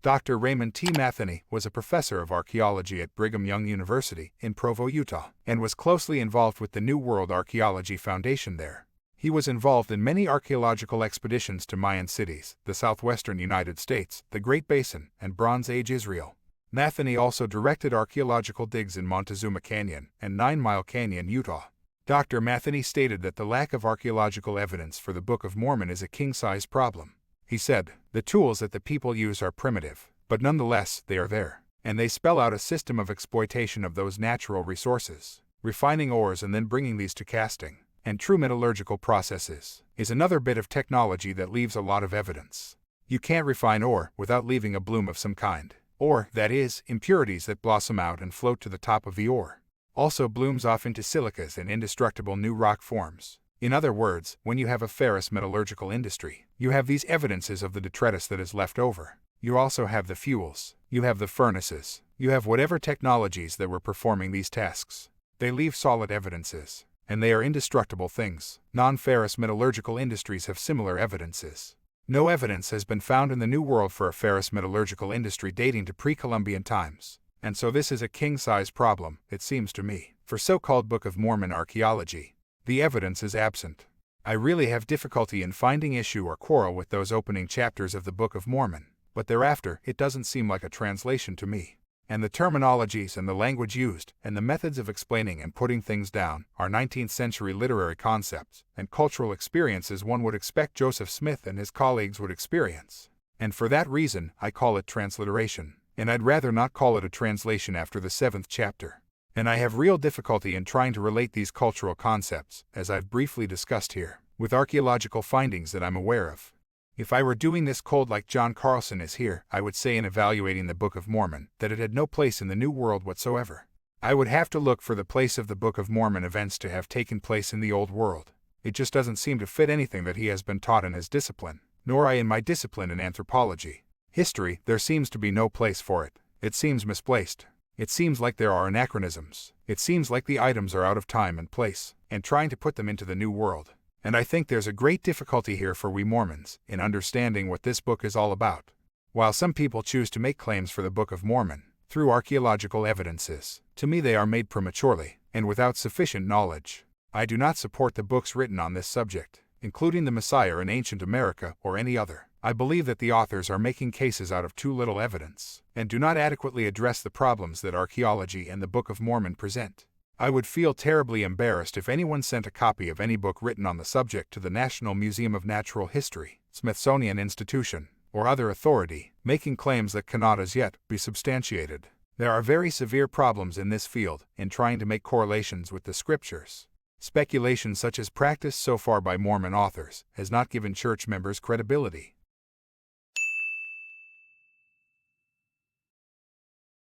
Dr. Raymond T. Matheny was a professor of archaeology at Brigham Young University in Provo, Utah, and was closely involved with the New World Archaeology Foundation there. He was involved in many archaeological expeditions to Mayan cities, the southwestern United States, the Great Basin, and Bronze Age Israel. Matheny also directed archaeological digs in Montezuma Canyon and 9 Mile Canyon, Utah. Dr. Matheny stated that the lack of archaeological evidence for the Book of Mormon is a king-size problem. He said, "The tools that the people use are primitive, but nonetheless they are there, and they spell out a system of exploitation of those natural resources. Refining ores and then bringing these to casting, and true metallurgical processes, is another bit of technology that leaves a lot of evidence. You can't refine ore without leaving a bloom of some kind, or, that is, impurities that blossom out and float to the top of the ore. Also blooms off into silicas and indestructible new rock forms. In other words, when you have a ferrous metallurgical industry, you have these evidences of the detritus that is left over. You also have the fuels, you have the furnaces, you have whatever technologies that were performing these tasks. They leave solid evidences, and they are indestructible things. Non-ferrous metallurgical industries have similar evidences. No evidence has been found in the New World for a ferrous metallurgical industry dating to pre-Columbian times. And so this is a king-size problem, it seems to me, for so-called Book of Mormon archaeology. The evidence is absent. I really have difficulty in finding issue or quarrel with those opening chapters of the Book of Mormon, but thereafter it doesn't seem like a translation to me. And the terminologies and the language used, and the methods of explaining and putting things down, are 19th century literary concepts and cultural experiences one would expect Joseph Smith and his colleagues would experience. And for that reason, I call it transliteration. And I'd rather not call it a translation after the 7th chapter. And I have real difficulty in trying to relate these cultural concepts, as I've briefly discussed here, with archaeological findings that I'm aware of. If I were doing this cold like John Carlson is here, I would say in evaluating the Book of Mormon that it had no place in the New World whatsoever. I would have to look for the place of the Book of Mormon events to have taken place in the Old World. It just doesn't seem to fit anything that he has been taught in his discipline, nor I in my discipline in anthropology. History, there seems to be no place for it. It seems misplaced. It seems like there are anachronisms. It seems like the items are out of time and place, and trying to put them into the New World. And I think there's a great difficulty here for we Mormons in understanding what this book is all about. While some people choose to make claims for the Book of Mormon through archaeological evidences, to me they are made prematurely and without sufficient knowledge. I do not support the books written on this subject, including the Messiah in Ancient America or any other. I believe that the authors are making cases out of too little evidence, and do not adequately address the problems that archaeology and the Book of Mormon present. I would feel terribly embarrassed if anyone sent a copy of any book written on the subject to the National Museum of Natural History, Smithsonian Institution, or other authority, making claims that cannot as yet be substantiated. There are very severe problems in this field in trying to make correlations with the scriptures. Speculation such as practiced so far by Mormon authors has not given church members credibility.